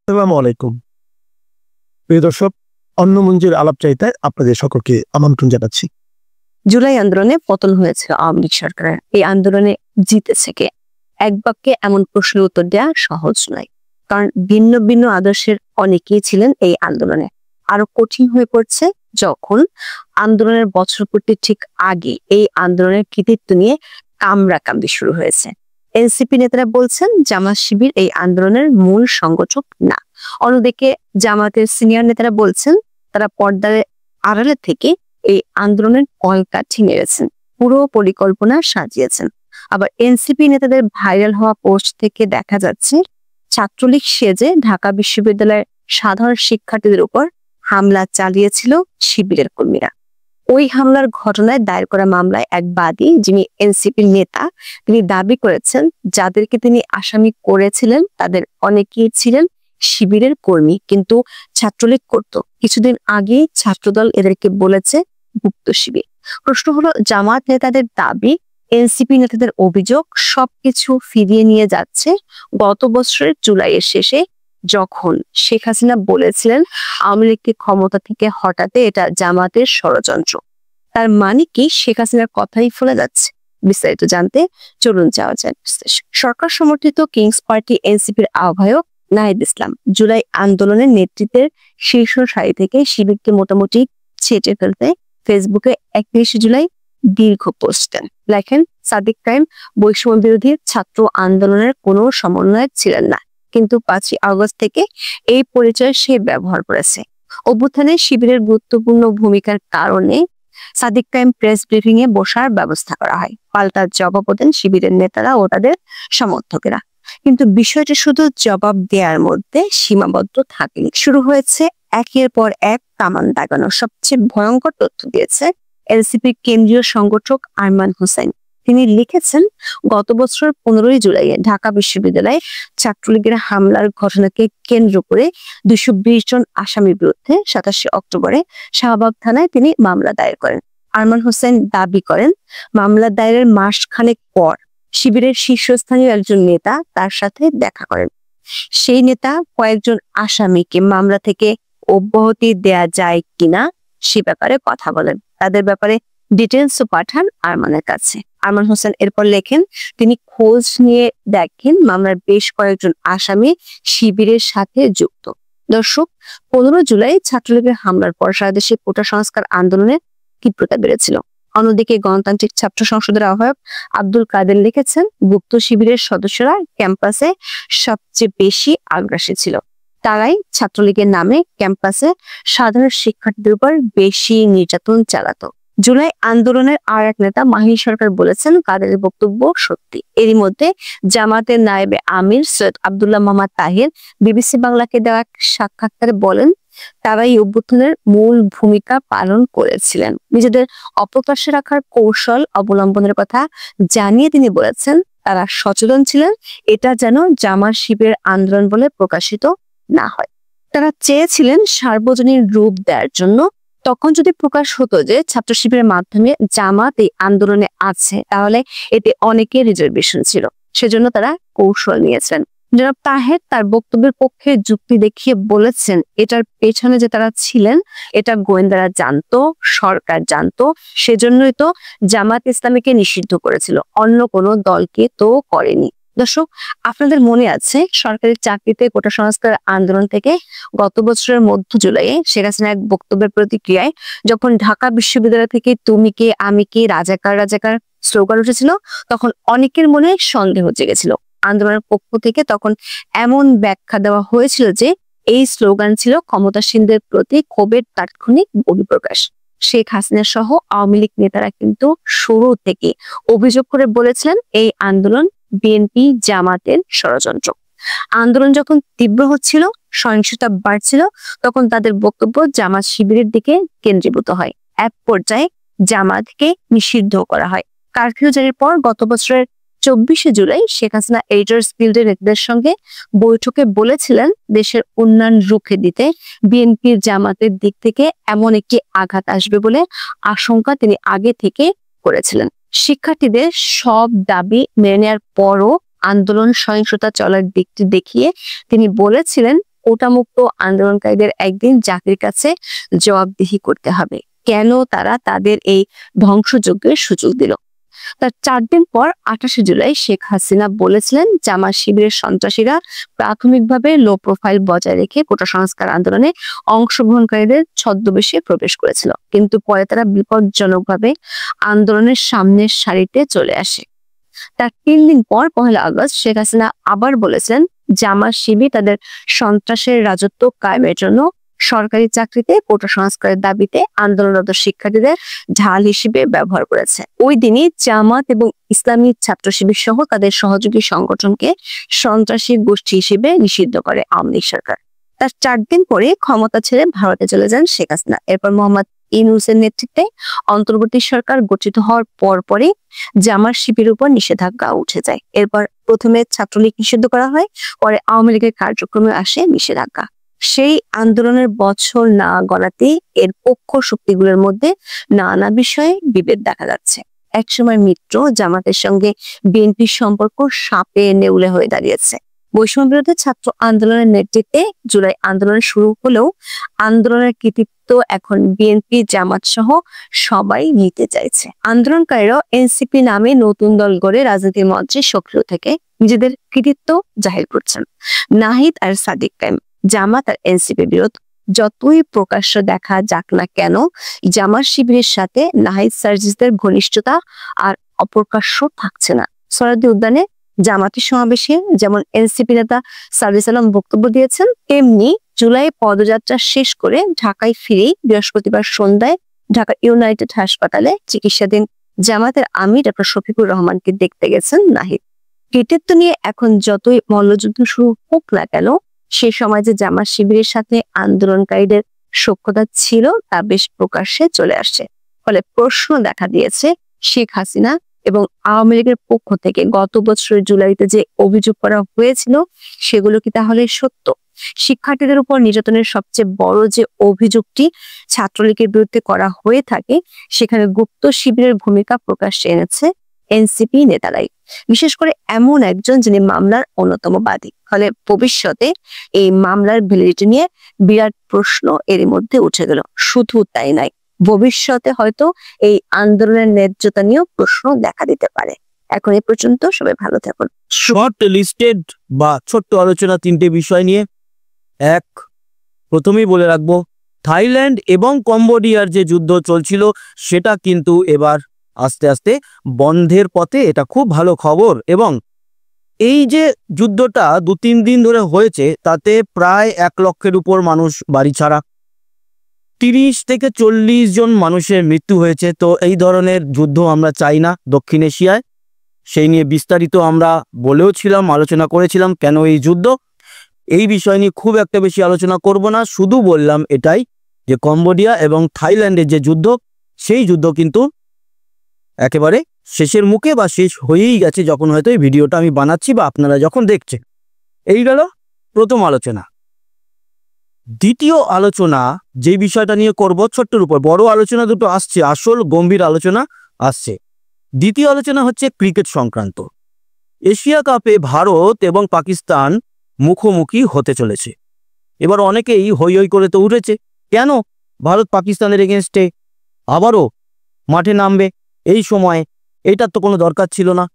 আসসালামু আলাইকুম প্রিয় দর্শক, অন্য মঞ্জুর আলাপচারিতায় আপনাদের সকলকে আমন্ত্রণ জানাচ্ছি। জুলাই আন্দোলনে পতন হয়েছে আওয়ামী লীগ সরকারের। এই আন্দোলনে জিতেছে কে? এক বাক্যে এমন প্রশ্নের উত্তর দেওয়া সহজ নয়, কারণ ভিন্ন ভিন্ন আদর্শের অনেকেই ছিলেন এই আন্দোলনে। আরো কঠিন হয়ে পড়ছে যখন আন্দোলনের বছরপূর্তির ঠিক আগে এই আন্দোলনের কৃতিত্ব নিয়ে কামড়াকামড়ি শুরু হয়েছে। এনসিপি নেতারা বলছেন জামাত শিবির এই আন্দোলনের মূল সংগঠক না। অন্যদিকে জামাতের সিনিয়র নেতারা বলছেন তারা পর্দার আড়ালে থেকে এই আন্দোলনের কলকাঠি নেড়েছেন, পুরো পরিকল্পনা সাজিয়েছেন। আবার এনসিপি নেতাদের ভাইরাল হওয়া পোস্ট থেকে দেখা যাচ্ছে ছাত্রলীগ সেজে ঢাকা বিশ্ববিদ্যালয়ের সাধারণ শিক্ষার্থীদের উপর হামলা চালিয়েছিল শিবিরের কর্মীরা। ওই হামলার ঘটনায় দায়ের করা মামলায় এক বাদী, যিনি এনসিপির নেতা, তিনি দাবি করেছেন যাদেরকে তিনি আসামি করেছিলেন তাদের অনেকেই ছিলেন শিবিরের কর্মী, কিন্তু ছাত্রলীগ করত। কিছুদিন আগে ছাত্রদল এদেরকে বলেছে গুপ্ত শিবির। প্রশ্ন হলো, জামাত নেতাদের দাবি, এনসিপি নেতাদের অভিযোগ সবকিছু ফিরিয়ে নিয়ে যাচ্ছে গত বছরের জুলাইয়ের শেষে, যখন শেখ হাসিনা বলেছিলেন আওয়ামী লীগকে ক্ষমতা থেকে হটাতে এটা জামাতের ষড়যন্ত্র। তার মানে কি শেখ হাসিনার কথাই ফলে যাচ্ছে? বিস্তারিত জানতে চলুন যাওয়া যায়। সরকার সমর্থিত কিংস পার্টি এনসিপির আহ্বায়ক নাহিদ ইসলাম জুলাই আন্দোলনের নেতৃত্বের শীর্ষ সারি থেকে শিবিরকে মোটামুটি ছেটে ফেলতে ফেসবুকে 31 জুলাই দীর্ঘ পোস্ট দেন। লেখেন, সাদিক কায়েম বৈষম্য বিরোধী ছাত্র আন্দোলনের কোনো সমন্বয়ক ছিলেন না, কিন্তু 5 আগস্ট থেকে এই পরিচয় সে ব্যবহার করেছে। অভ্যুত্থানে শিবিরের গুরুত্বপূর্ণ ভূমিকার কারণে সাদিক কায়েম প্রেস ব্রিফিং এ বসার ব্যবস্থা করা হয়। পাল্টা জবাব দেন শিবিরের নেতারা ও তাদের সমর্থকেরা। কিন্তু বিষয়টি শুধু জবাব দেওয়ার মধ্যে সীমাবদ্ধ থাকেনি। শুরু হয়েছে একের পর এক কামান দাগানো। সবচেয়ে ভয়ঙ্কর তথ্য দিয়েছে এনসিপির কেন্দ্রীয় সংগঠক আরমান হোসেন। তিনি লিখেছেন, গত বছর 15 জুলাই ঢাকা বিশ্ববিদ্যালয়ে ছাত্রলীগের হামলার ঘটনাকে কেন্দ্র করে 220 জন আসামির বিরুদ্ধে 27 অক্টোবরে শাহবাগ থানায় তিনি মামলা দায়ের করেন। আরমান হোসেন দাবি করেন, মামলা দায়েরের মাসখানেক পর শিবিরের শীর্ষস্থানীয় একজন নেতা তার সাথে দেখা করেন। সেই নেতা কয়েকজন আসামিকে মামলা থেকে অব্যাহতি দেয়া যায় কিনা সে ব্যাপারে কথা বলেন। তাদের ব্যাপারে ডিটেলসও পাঠান আরমানের কাছে। আরমান হোসেন এরপর লেখেন, তিনি খোঁজ নিয়ে দেখেন মামলার বেশ কয়েকজন আসামি শিবিরের সাথে যুক্ত। দর্শক, 15 জুলাই ছাত্রলীগের হামলার পর সারা দেশে কোটা সংস্কার আন্দোলনের তীব্রতা বেড়েছিল। অন্যদিকে গণতান্ত্রিক ছাত্র সংসদের আহ্বায়ক আব্দুল কাদের লিখেছেন, গুপ্ত শিবিরের সদস্যরা ক্যাম্পাসে সবচেয়ে বেশি আগ্রাসী ছিল। তারাই ছাত্রলীগের নামে ক্যাম্পাসে সাধারণ শিক্ষার্থীদের উপর বেশি নির্যাতন চালাতো। জুলাই আন্দোলনের আর এক নেতা মাহির সরকার বলেছেন, কাদেরের বক্তব্য সত্যি। এরই মধ্যে জামাতের নায়েবে আমির সৈয়দ আব্দুল্লাহ মোহাম্মদ তাহির বিবিসি বাংলাকে দেওয়া সাক্ষাৎকারে বলেন, তারাই অভ্যুত্থানের মূল ভূমিকা পালন করেছিলেন। নিজেদের অপ্রকাশ্যে রাখার কৌশল অবলম্বনের কথা জানিয়ে তিনি বলেছেন, তারা সচেতন ছিলেন এটা যেন জামাত শিবিরের আন্দোলন বলে প্রকাশিত না হয়। তারা চেয়েছিলেন সার্বজনীন রূপ দেওয়ার জন্য। তখন যদি প্রকাশ হতো যে ছাত্র শিবিরের মাধ্যমে জামাত এই আন্দোলনে আছে, তাহলে এতে অনেকের রিজার্ভেশন ছিল। সেজন্য তারা কৌশল নিয়েছেন। জনাব তাহের তার বক্তব্যের পক্ষে যুক্তি দেখিয়ে বলেছেন, এটার পেছনে যে তারা ছিলেন এটা গোয়েন্দারা জানতো, সরকার জানতো, সেজন্যই তো জামাত ইসলামীকে নিষিদ্ধ করেছিল, অন্য কোনো দলকে তো করেনি। দর্শক, আপনাদের মনে আছে সরকারি চাকরিতে কোটা সংস্কার আন্দোলন থেকে গত বছরের মধ্য জুলাইয়ে শেখ হাসিনার এক বক্তব্যের প্রতিক্রিয়ায় যখন ঢাকা বিশ্ববিদ্যালয় থেকে তুমি কে আমি কে রাজাকার রাজাকার স্লোগান উঠেছিল, তখন অনেকের মনে সন্দেহ জেগেছিল। আন্দোলনের পক্ষ থেকে তখন এমন ব্যাখ্যা দেওয়া হয়েছিল যে এই স্লোগান ছিল ক্ষমতাসীনদের প্রতি ক্ষোভের তাৎক্ষণিক বহিঃপ্রকাশ। শেখ হাসিনা সহ আওয়ামী লীগ নেতারা কিন্তু শুরু থেকে অভিযোগ করে বলেছিলেন এই আন্দোলন বিএনপি জামাতের ষড়যন্ত্র। আন্দোলন যখন তীব্র হচ্ছিল, সহিংসতা বাড়ছিল, তখন তাদের বক্তব্য জামাত শিবিরের দিকে কেন্দ্রীভূত হয়। এক পর্যায়ে জামাতকে নিষিদ্ধ করা হয়। কারফিউ জারির পর গত বছরের 24 জুলাই শেখ হাসিনা এডিটর্স গিল্ডের নেতাদের সঙ্গে বৈঠকে বলেছিলেন, দেশের উন্নয়ন রুখে দিতে বিএনপির জামাতের দিক থেকে এমন একটি আঘাত আসবে বলে আশঙ্কা তিনি আগে থেকে করেছিলেন। শিক্ষার্থীদের সব দাবি মেনে নেওয়ার পরও আন্দোলন সহিংসতা চলার দিকটি দেখিয়ে তিনি বলেছিলেন, কোটামুক্ত আন্দোলনকারীদের একদিন জাতির কাছে জবাবদিহি করতে হবে কেন তারা তাদের এই ধ্বংসযজ্ঞের সুযোগ দিল। তার 4 দিন পর 28শে জুলাই শেখ হাসিনা বলেছিলেন জামাত শিবিরের সন্ত্রাসীরা প্রাথমিকভাবে লো প্রোফাইল বজায় রেখে কোটা সংস্কার আন্দোলনে অংশগ্রহণকারীদের ছদ্মবেশে প্রবেশ করেছিল, কিন্তু পরে তারা বিপজ্জনকভাবে আন্দোলনের সামনের সারিতে চলে আসে। তার 3 দিন পর 1 আগস্ট শেখ হাসিনা আবার বলেছেন জামাত শিবির তাদের সন্ত্রাসের রাজত্ব কায়েমের জন্য সরকারি চাকরিতে কোটা সংস্কারের দাবিতে আন্দোলনরত শিক্ষার্থীদের ঢাল হিসেবে ব্যবহার করেছে। ওই দিনই জামাত এবং ইসলামী ছাত্র শিবির সহ তাদের সহযোগী সংগঠনকে সন্ত্রাসী গোষ্ঠী হিসেবে নিষিদ্ধ করে আওয়ামী লীগ সরকার। তার 4 দিন পরে ক্ষমতা ছেড়ে ভারতে চলে যান শেখ হাসিনা। এরপর মোহাম্মদ ইউনূসের নেতৃত্বে অন্তর্বর্তী সরকার গঠিত হওয়ার পরপরই জামাত শিবিরের উপর নিষেধাজ্ঞা উঠে যায়। এরপর প্রথমে ছাত্রলীগ নিষিদ্ধ করা হয়, পরে আওয়ামী লীগের কার্যক্রমে আসে নিষেধাজ্ঞা। সেই আন্দোলনের বছর না গড়াতেই এর পক্ষ শক্তিগুলোর মধ্যে নানা বিষয়ে বিভেদ দেখা যাচ্ছে। একসময় মিত্র জামাতের সঙ্গে বিএনপির সম্পর্ক সাপে নেউলে হয়ে দাঁড়িয়েছে। বৈষম্য বিরোধী ছাত্র আন্দোলনের নেতৃত্বে জুলাই আন্দোলন শুরু হলেও আন্দোলনের কৃতিত্ব এখন বিএনপি জামাত সহ সবাই নিতে চাইছে। আন্দোলনকারীরা এনসিপি নামে নতুন দল গড়ে রাজনীতির মঞ্চে সক্রিয় থেকে নিজেদের কৃতিত্ব জাহির করছেন। নাহিদ আর সাদিক কায়েম জামাত আর এনসিপি বিরোধ যতই প্রকাশ্য দেখা যাক না কেন, জামাত শিবিরের সাথে নাহিদ সার্জিসদের ঘনিষ্ঠতা আর অপ্রকাশ্য থাকছে না। সরাদি উদ্যানে জামাতের সমাবেশে যেমন এনসিপি নেতা সার্জিস আলম বক্তব্য দিয়েছেন, তেমনি জুলাই পদযাত্রা শেষ করে ঢাকায় ফিরেই বৃহস্পতিবার সন্ধ্যায় ঢাকা ইউনাইটেড হাসপাতালে চিকিৎসাধীন জামাতের আমির ডক্টর শফিকুর রহমানকে দেখতে গেছেন নাহিদ। কৃতিত্ব নিয়ে এখন যতই মল্লযুদ্ধ শুরু হোক না কেন, সে সময় যে জামাত শিবিরের সাথে আন্দোলনকারীদের সখ্যতা ছিল তা বেশ প্রকাশ্যে চলে আসছে। ফলে প্রশ্ন দেখা দিয়েছে, শেখ হাসিনা এবং আওয়ামী লীগের পক্ষ থেকে গত বছরের জুলাইতে যে অভিযোগ করা হয়েছিল সেগুলো কি তাহলে সত্য? শিক্ষার্থীদের উপর নির্যাতনের সবচেয়ে বড় যে অভিযোগটি ছাত্রলীগের বিরুদ্ধে করা হয়ে থাকে, সেখানে গুপ্ত শিবিরের ভূমিকা প্রকাশ্যে এনেছে এনসিপি নেতারাই, বিশেষ করে এমন একজন যিনি মামলার অন্যতম বাদী। ফলে ভবিষ্যতে এই মামলার ভ্যালিডিটি নিয়ে বিরাট প্রশ্ন এর মধ্যে উঠে গেল। শুধু তাই নয়, ভবিষ্যতে হয়তো এই আন্দোলনের ন্যায্যতা নিয়েও প্রশ্ন দেখা দিতে পারে। এখন এ পর্যন্ত সবাই ভালো থাকুন। শর্ট লিস্টেড বা ছোট্ট আলোচনা 3টে বিষয় নিয়ে। এক, প্রথমেই বলে রাখবো, থাইল্যান্ড এবং কম্বোডিয়ার যে যুদ্ধ চলছিল সেটা কিন্তু এবার আস্তে আস্তে বন্ধের পথে। এটা খুব ভালো খবর। এবং এই যে যুদ্ধটা 2-3 দিন ধরে হয়েছে তাতে প্রায় 1 লক্ষের উপর মানুষ বাড়ি ছাড়া, 30 থেকে 40 জন মানুষের মৃত্যু হয়েছে। তো এই ধরনের যুদ্ধ আমরা চাই না দক্ষিণ এশিয়ায়। সেই নিয়ে বিস্তারিত আমরা বলেও ছিলাম, আলোচনা করেছিলাম কেন এই যুদ্ধ। এই বিষয় নিয়ে খুব একটা বেশি আলোচনা করব না, শুধু বললাম এটাই যে কম্বোডিয়া এবং থাইল্যান্ডের যে যুদ্ধ, সেই যুদ্ধ কিন্তু একেবারে শেষের মুখে বা শেষ হয়েই গেছে যখন হয়তো এই ভিডিওটা আমি বানাচ্ছি বা আপনারা যখন দেখছেন। এই গেল প্রথম আলোচনা। দ্বিতীয় আলোচনা যে বিষয়টা নিয়ে করব, ছোট্টর উপর বড় আলোচনা দুটো আসছে, আসল গম্ভীর আলোচনা আসছে। দ্বিতীয় আলোচনা হচ্ছে ক্রিকেট সংক্রান্ত। এশিয়া কাপে ভারত এবং পাকিস্তান মুখোমুখি হতে চলেছে। এবার অনেকেই হই হই করে তো উঠেছে, কেন ভারত পাকিস্তানের এগেনস্টে আবারও মাঠে নামবে এই সময়ে, এইটার তো কোনো দরকার ছিল না।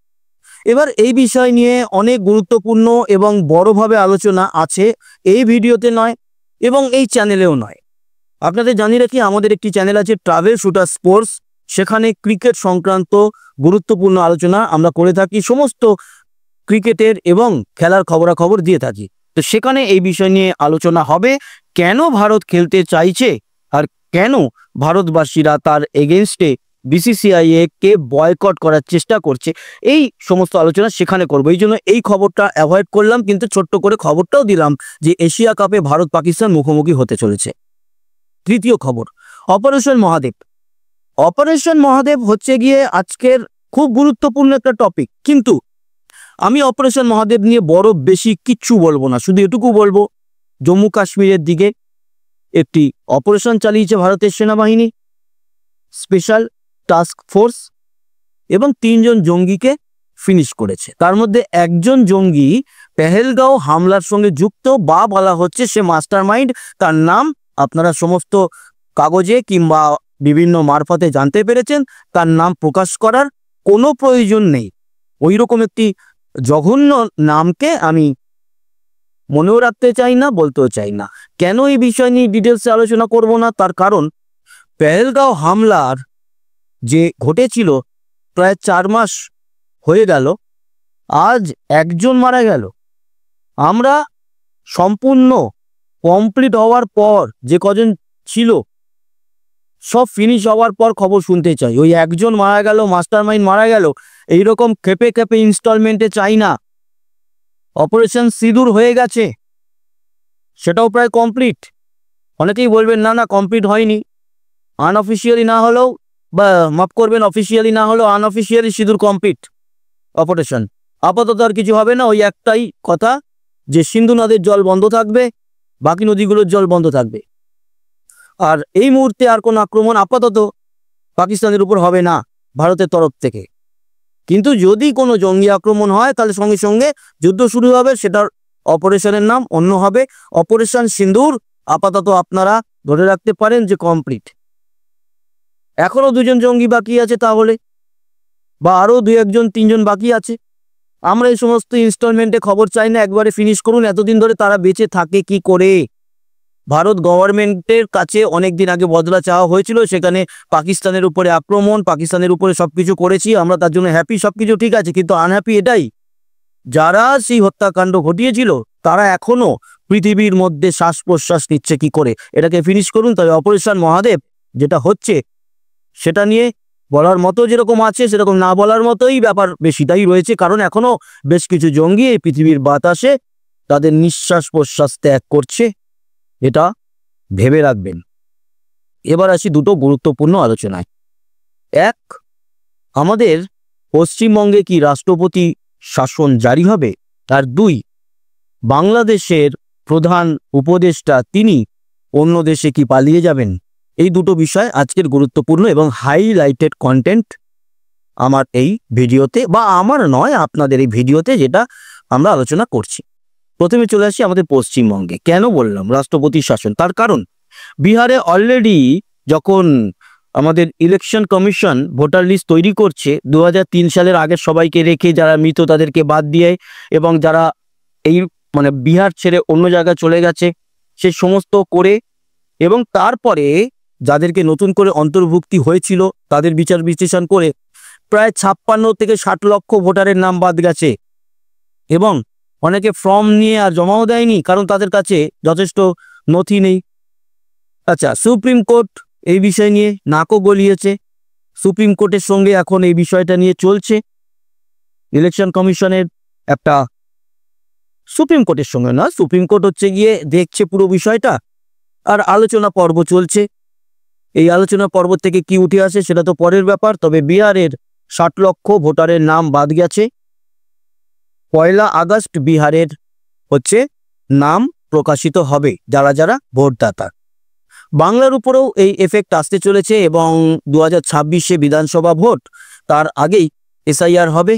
এবার এই বিষয় নিয়ে অনেক গুরুত্বপূর্ণ এবং বড়ভাবে আলোচনা আছে, এই ভিডিওতে নয় এবং এই চ্যানেলেও নয়। আপনাদের জানিয়ে রাখি, আমাদের একটি চ্যানেল আছে ট্রাভেল শুটার স্পোর্টস, সেখানে ক্রিকেট সংক্রান্ত গুরুত্বপূর্ণ আলোচনা আমরা করে থাকি, সমস্ত ক্রিকেটের এবং খেলার খবরাখবর দিয়ে থাকি। তো সেখানে এই বিষয় নিয়ে আলোচনা হবে, কেন ভারত খেলতে চাইছে আর কেন ভারতবাসীরা তার এগেনস্টে বিসিসিআই কে বয়কট করার চেষ্টা করছে, এই সমস্ত আলোচনা সেখানে করবো। এই জন্য এই খবরটা অ্যাভয়েড করলাম, কিন্তু ছোট্ট করে খবরটাও দিলাম যে এশিয়া কাপে ভারত পাকিস্তান মুখোমুখি হতে চলেছে। তৃতীয় খবর, অপারেশন মহাদেব। অপারেশন মহাদেব হচ্ছে গিয়ে আজকের খুব গুরুত্বপূর্ণ একটা টপিক, কিন্তু আমি অপারেশন মহাদেব নিয়ে বড় বেশি কিচ্ছু বলবো না, শুধু এটুকু বলবো জম্মু কাশ্মীরের দিকে একটি অপারেশন চালিয়েছে ভারতের সেনাবাহিনী, স্পেশাল টাস্ক ফোর্স, এবং 3 জন জঙ্গিকে ফিনিশ করেছে। তার মধ্যে একজন জঙ্গি পেহেলগাঁও হামলার সঙ্গে যুক্ত বা বলা হচ্ছে সে মাস্টারমাইন্ড, তার নাম আপনারা সমস্ত কাগজে কিংবা বিভিন্ন মারফতে জানতে পেরেছেন। তার নাম প্রকাশ করার কোনো প্রয়োজন নেই। ওই রকম একটি জঘন্য নামকে আমি মনেও রাখতে চাই না, বলতেও চাই না। কেন এই বিষয় নিয়ে ডিটেলসে আলোচনা করব না, তার কারণ পেহেলগাঁও হামলার যে ঘটেছিল প্রায় 4 মাস হয়ে গেল, আজ একজন মারা গেল। আমরা সম্পূর্ণ কমপ্লিট হওয়ার পর যে কজন ছিল সব ফিনিশ হওয়ার পর খবর শুনতে চাই। ওই একজন মারা গেল, মাস্টারমাইন্ড মারা গেল, এইরকম খেপে খেপে ইনস্টলমেন্টে চাই না। অপারেশন সিঁদুর হয়ে গেছে, সেটাও প্রায় কমপ্লিট। অনেকেই বলবেন না না কমপ্লিট হয়নি, আনঅফিসিয়ালি না হলেও, বা মাফ করবেন অফিসিয়ালি না হলেও আনঅফিসিয়ালি সিঁদুর কমপ্লিট অপারেশন। আপাতত আর কিছু হবে না, ওই একটাই কথা যে সিন্ধু নদের জল বন্ধ থাকবে, বাকি নদীগুলোর জল বন্ধ থাকবে। আর এই মুহূর্তে আর কোনো আক্রমণ আপাতত পাকিস্তানের উপর হবে না ভারতের তরফ থেকে। কিন্তু যদি কোনো জঙ্গি আক্রমণ হয় তাহলে সঙ্গে সঙ্গে যুদ্ধ শুরু হবে, সেটার অপারেশনের নাম অন্য হবে, অপারেশন সিন্দুর। আপাতত আপনারা ধরে রাখতে পারেন যে কমপ্লিট। এখনো 2জন জঙ্গি বাকি আছে তাহলে, বা আরও 2-1জন 3জন বাকি আছে। আমরা এই সমস্ত ইনস্টলমেন্টে খবর চাই না, একবারে ফিনিশ করুন। এতদিন ধরে তারা বেঁচে থাকে কি করে? ভারত গভর্নমেন্টের কাছে অনেক দিন আগে বদলা চাওয়া হয়েছিল, সেখানে পাকিস্তানের উপরে আক্রমণ, পাকিস্তানের উপরে সবকিছু করেছি আমরা, তার জন্য হ্যাপি, সবকিছু ঠিক আছে। কিন্তু আনহ্যাপি এটাই, যারা সেই হত্যাকাণ্ড ঘটিয়েছিল তারা এখনো পৃথিবীর মধ্যে শ্বাস প্রশ্বাস নিচ্ছে কি করে? এটাকে ফিনিশ করুন। তবে অপারেশন মহাদেব যেটা হচ্ছে সেটা নিয়ে বলার মতো যেরকম আছে সেরকম না বলার মতোই ব্যাপার বেশিটাই রয়েছে, কারণ এখনো বেশ কিছু জঙ্গি এই পৃথিবীর বাতাসে তাদের নিঃশ্বাস প্রশ্বাস ত্যাগ করছে, এটা ভেবে রাখবেন। এবার আসি দুটো গুরুত্বপূর্ণ আলোচনায়। এক, আমাদের পশ্চিমবঙ্গে কি রাষ্ট্রপতি শাসন জারি হবে? আর 2, বাংলাদেশের প্রধান উপদেষ্টা তিনি অন্য দেশে কি পালিয়ে যাবেন? এই দুটো বিষয় আজকের গুরুত্বপূর্ণ এবং হাইলাইটেড কন্টেন্ট আমার এই ভিডিওতে, বা আমার নয় আপনাদের এই ভিডিওতে, যেটা আমরা আলোচনা করছি। প্রথমে চলে আসি আমাদের পশ্চিমবঙ্গে। কেন বললাম রাষ্ট্রপতি শাসন? তার কারণ বিহারে অলরেডি যখন আমাদের ইলেকশন কমিশন ভোটার লিস্ট তৈরি করছে 2003 সালের আগের সবাইকে রেখে, যারা মৃত তাদেরকে বাদ দিয়ে, এবং যারা এই মানে বিহার ছেড়ে অন্য জায়গায় চলে গেছে সে সমস্ত করে, এবং তারপরে যাদেরকে নতুন করে অন্তর্ভুক্তি হয়েছিল তাদের বিচার বিশ্লেষণ করে প্রায় 56 থেকে 60 লক্ষ ভোটারের নাম বাদ গেছে। এবং অনেকে ফর্ম নিয়ে আর জমাও দেয়নি, কারণ তাদের কাছে যথেষ্ট নথি নেই। আচ্ছা, সুপ্রিম কোর্ট এই বিষয় নিয়ে নাকও গলিয়েছে। সুপ্রিম কোর্টের সঙ্গে এখন এই বিষয়টা নিয়ে চলছে ইলেকশন কমিশনের একটা, সুপ্রিম কোর্টের সঙ্গে না, সুপ্রিম কোর্ট হচ্ছে গিয়ে দেখছে পুরো বিষয়টা, আর আলোচনা পর্ব চলছে। এই আলোচনা পর্ব থেকে কি উঠে আসে সেটা তো পরের ব্যাপার। তবে বিহারের 60 লক্ষ ভোটারের নাম বাদ গেছে। 1 আগস্ট বিহারের হচ্ছে নাম প্রকাশিত হবে যারা যারা ভোটদাতা। বাংলার উপরেও এই এফেক্ট আসতে চলেছে, এবং 2026-এ বিধানসভা ভোট, তার আগেই এসআইআর হবে,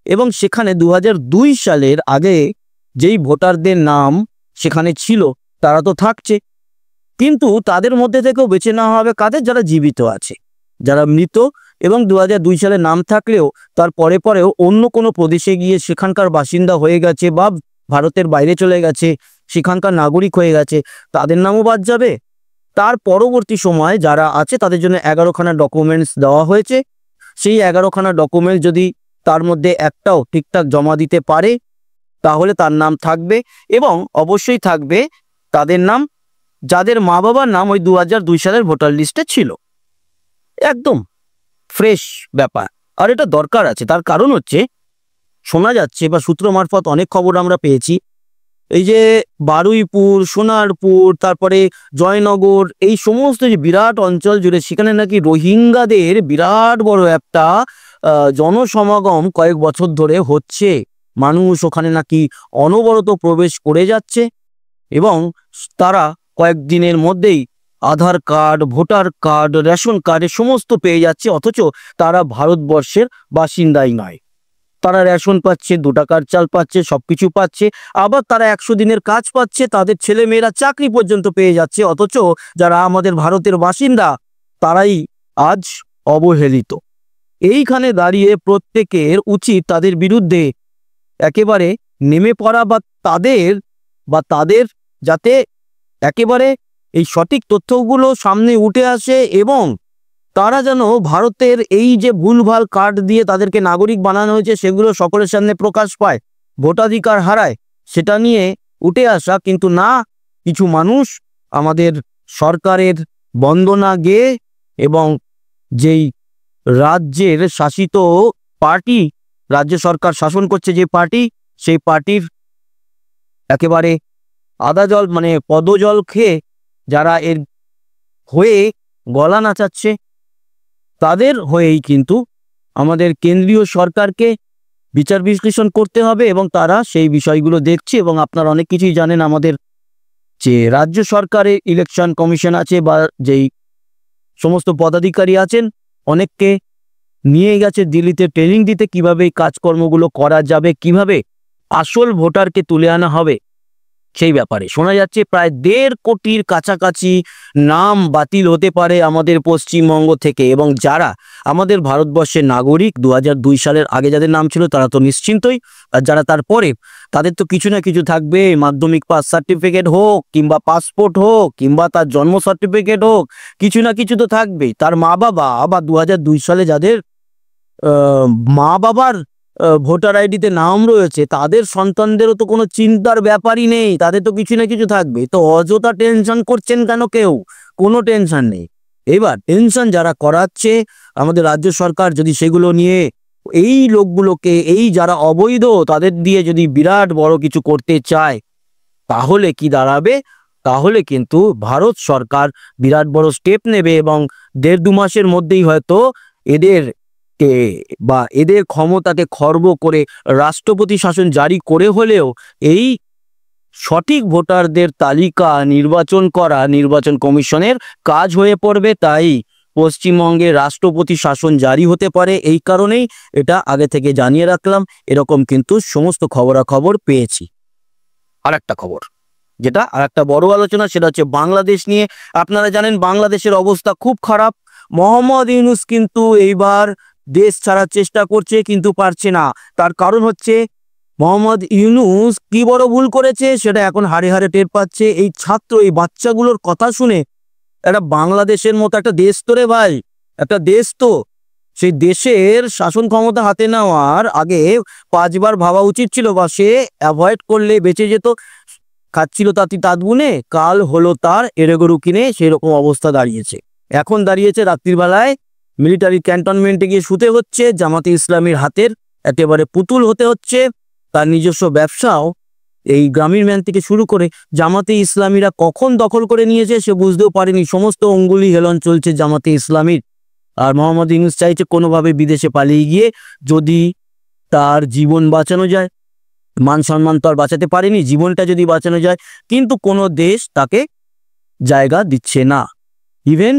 এবং সেখানে 2002 সালের আগে যেই ভোটারদের নাম সেখানে ছিল তারা তো থাকছে, কিন্তু তাদের মধ্যে থেকেও বেছে নেওয়া হবে কাদের? যারা জীবিত আছে, যারা মৃত, এবং 2002 সালে নাম থাকলেও তার পরেও অন্য কোনো প্রদেশে গিয়ে সেখানকার বাসিন্দা হয়ে গেছে, বা ভারতের বাইরে চলে গেছে, সেখানকার নাগরিক হয়ে গেছে, তাদের নামও বাদ যাবে। তার পরবর্তী সময় যারা আছে তাদের জন্য 11খানা ডকুমেন্টস দেওয়া হয়েছে। সেই 11খানা ডকুমেন্টস যদি তার মধ্যে একটাও ঠিকঠাক জমা দিতে পারে তাহলে তার নাম থাকবে, এবং অবশ্যই থাকবে তাদের নাম যাদের মা বাবার নাম ওই 2002 সালের ভোটার লিস্টে ছিল। একদম ফ্রেশ ব্যাপার, আর এটা দরকার আছে। তার কারণ হচ্ছে শোনা যাচ্ছে বা সূত্র মারফত অনেক খবর আমরা পেয়েছি, এই যে বারুইপুর, সোনারপুর, তারপরে জয়নগর, এই সমস্ত যে বিরাট অঞ্চল জুড়ে সেখানে নাকি রোহিঙ্গাদের বিরাট বড় একটা জনসমাগম কয়েক বছর ধরে হচ্ছে। মানুষ ওখানে নাকি অনবরত প্রবেশ করে যাচ্ছে, এবং তারা কয়েকদিনের মধ্যেই Aadhaar card, voter card, ration card সমস্ত পেয়ে যাচ্ছে, অথচ তারা ভারতবর্ষের বাসিন্দাই নয়। তারা রেশন পাচ্ছে, 2 টাকার চাল পাচ্ছে, সবকিছু পাচ্ছে। আবার তারা 100 দিনের কাজ পাচ্ছে, তাদের ছেলে মেয়েরা চাকরি পর্যন্ত পেয়ে যাচ্ছে। অথচ যারা আমাদের ভারতের বাসিন্দা তারাই আজ অবহেলিত। এইখানে দাঁড়িয়ে প্রত্যেকের উচিত তাদের বিরুদ্ধে একেবারে নেমে পড়া, বা তাদের যাতে একেবারে এই সঠিক তথ্যগুলো সামনে উঠে আসে এবং তারা যেন ভারতের এই যে ভুলভাল কার্ড দিয়ে তাদেরকে নাগরিক বানানো হয়েছে সেগুলো সকলের সামনে প্রকাশ পায়, ভোটাধিকার হারায়, সেটা নিয়ে উঠে আসা। কিন্তু না, কিছু মানুষ আমাদের সরকারের বন্দনা গেয়ে এবং যেই রাজ্যের শাসিত পার্টি, রাজ্য সরকার শাসন করছে যে পার্টি, সেই পার্টির একেবারে আদা জল মানে পদজল খেয়ে যারা এর হয়ে গলা নাচাচ্ছে, তাদের হয়েই কিন্তু আমাদের কেন্দ্রীয় সরকারকে বিচার বিশ্লেষণ করতে হবে এবং তারা সেই বিষয়গুলো দেখছে। এবং আপনারা অনেক কিছুই জানেন, আমাদের যে রাজ্য সরকারে ইলেকশন কমিশন আছে বা যেই সমস্ত পদাধিকারী আছেন, অনেককে নিয়ে গেছে দিল্লিতে ট্রেনিং দিতে কিভাবে এই কাজকর্মগুলো করা যাবে, কিভাবে আসল ভোটারকে তুলে আনা হবে। সেই ব্যাপারে শোনা যাচ্ছে প্রায় 1.5 কোটির কাছাকাছি নাম বাতিল হতে পারে আমাদের পশ্চিমবঙ্গ থেকে। এবং যারা আমাদের ভারতবর্ষের নাগরিক 2002 সালের আগে যাদের নাম ছিল তারা তো নিশ্চিন্তই, আর যারা তারপরে, তাদের তো কিছু না কিছু থাকবে। মাধ্যমিক পাস সার্টিফিকেট হোক কিংবা পাসপোর্ট হোক কিংবা তার জন্ম সার্টিফিকেট হোক, কিছু না কিছু তো থাকবেই। তার মা বাবা বা 2002 সালে যাদের মা বাবার ভোটার আইডিতে নাম রয়েছে, তাদের সন্তানদেরও তো কোনো চিন্তার ব্যাপারই নেই, তাদের তো কিছু না কিছু থাকবে। তো অযথা টেনশন করছেন কেন? কেউ কোনো টেনশন নেই। এবার টেনশন যারা করাচ্ছে আমাদের রাজ্য সরকার, যদি সেগুলো নিয়ে এই লোকগুলোকে, এই যারা অবৈধ তাদের দিয়ে যদি বিরাট বড় কিছু করতে চায়, তাহলে কি দাঁড়াবে? তাহলে কিন্তু ভারত সরকার বিরাট বড় স্টেপ নেবে এবং 1.5-2 মাসের মধ্যেই হয়তো এদের ক্ষমতাকে খর্ব করে রাষ্ট্রপতি শাসন জারি করে হলেও এই সঠিক ভোটারদের তালিকা নির্বাচন করা নির্বাচন কমিশনের কাজ হয়ে পড়বে। তাই পশ্চিমবঙ্গে রাষ্ট্রপতি শাসন জারি হতে পারে। এই কারণেই এটা আগে থেকে জানিয়ে রাখলাম। এরকম কিন্তু সমস্ত খবরাখবর পেয়েছি। আরেকটা খবর, যেটা আরেকটা বড় আলোচনা, সেটা হচ্ছে বাংলাদেশ নিয়ে। আপনারা জানেন বাংলাদেশের অবস্থা খুব খারাপ। মোহাম্মদ ইউনূস কিন্তু এইবার দেশ ছাড়ার চেষ্টা করছে কিন্তু পারছে না। তার কারণ হচ্ছে মোহাম্মদ ইউনূস কি বড় ভুল করেছে সেটা এখন হাড়ে হাড়ে টের পাচ্ছে। এই ছাত্র, এই বাচ্চাগুলোর কথা শুনে একটা বাংলাদেশের মতো একটা দেশ তো রে ভাই, একটা দেশ তো, সেই দেশের শাসন ক্ষমতা হাতে নেওয়ার আগে 5 বার ভাবা উচিত ছিল, বা সে অ্যাভয়েড করলে বেঁচে যেত। খাচ্ছিল তাঁতি তাঁত বুনে, কাল হলো তার এড়েগরু কিনে, সেরকম অবস্থা দাঁড়িয়েছে। এখন দাঁড়িয়েছে রাত্রির বেলায় মিলিটারি ক্যান্টনমেন্টে গিয়ে শুতে হচ্ছে, জামাতে ইসলামীর হাতের একেবারে পুতুল হতে হচ্ছে। তার নিজস্ব ব্যবসাও এই গ্রামীণ ব্যাংক থেকে শুরু করে জামাতে ইসলামীরা কখন দখল করে নিয়েছে সে বুঝতেও পারেনি। সমস্ত অঙ্গুলি হেলন চলছে জামাতে ইসলামীর। আর মোহাম্মদ ইউনূস চাইছে কোনোভাবে বিদেশে পালিয়ে গিয়ে যদি তার জীবন বাঁচানো যায়। মান সম্মান তো আর বাঁচাতে পারেনি, জীবনটা যদি বাঁচানো যায়, কিন্তু কোনো দেশ তাকে জায়গা দিচ্ছে না। ইভেন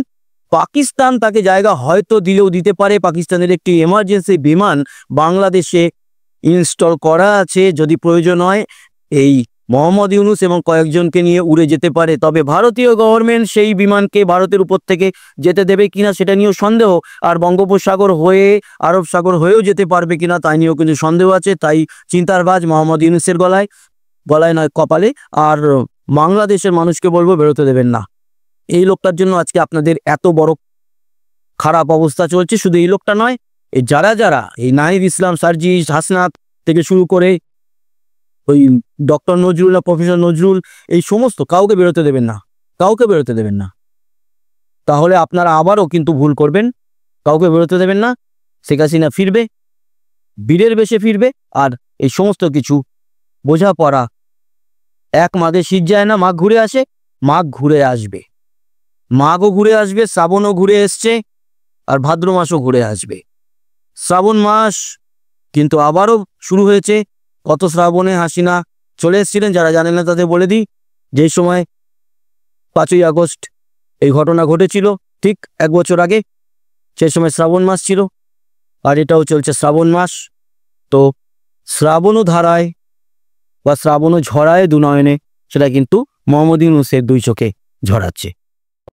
পাকিস্তান তাকে জায়গা হয়তো দিলেও দিতে পারে। পাকিস্তানের একটি এমার্জেন্সি বিমান বাংলাদেশে ইনস্টল করা আছে, যদি প্রয়োজন হয় এই মোহাম্মদ ইউনূস এবং কয়েকজনকে নিয়ে উড়ে যেতে পারে। তবে ভারতীয় গভর্নমেন্ট সেই বিমানকে ভারতের উপর থেকে যেতে দেবে কিনা সেটা নিয়েও সন্দেহ। আর বঙ্গোপসাগর হয়ে আরব সাগর হয়েও যেতে পারবে কিনা তাই নিয়েও কিন্তু সন্দেহ আছে। তাই চিন্তার বাজ মোহাম্মদ ইউনূসের গলায় নয় কপালে। আর বাংলাদেশের মানুষকে বলবো বেরোতে দেবেন না। এই লোকটার জন্য আজকে আপনাদের এত বড় খারাপ অবস্থা চলছে। শুধু এই লোকটা নয়, এই যারা এই নাহিদ ইসলাম, সার্জিস, হাসনাত থেকে শুরু করে ওই ডক্টর নজরুল, প্রফেসর নজরুল, এই সমস্ত কাউকে বেরোতে দেবেন না, কাউকে বেরোতে দেবেন না। তাহলে আপনারা আবারও কিন্তু ভুল করবেন। কাউকে বেরোতে দেবেন না। শেখ হাসিনা ফিরবে, বীরের বেশে ফিরবে। আর এই সমস্ত কিছু বোঝাপড়া, এক মাঘে শীত যায় না, মাঘ ঘুরে আসে, মাঘ ঘুরে আসবে, মাঘও ঘুরে আসবে, শ্রাবণও ঘুরে এসছে, আর ভাদ্র মাসও ঘুরে আসবে। শ্রাবণ মাস কিন্তু আবারও শুরু হয়েছে। গত শ্রাবণে হাসিনা চলে এসেছিলেন, যারা জানেন না তাদের বলে দিই, যেই সময় 5ই আগস্ট এই ঘটনা ঘটেছিল ঠিক 1 বছর আগে, সেই সময় শ্রাবণ মাস ছিল, আর এটাও চলছে শ্রাবণ মাস। তো শ্রাবণ ধারায় বা শ্রাবণ ঝরায় দুনয়নে, সেটা কিন্তু মোহাম্মদ ইউনূসের দুই চোখে ঝরাচ্ছে।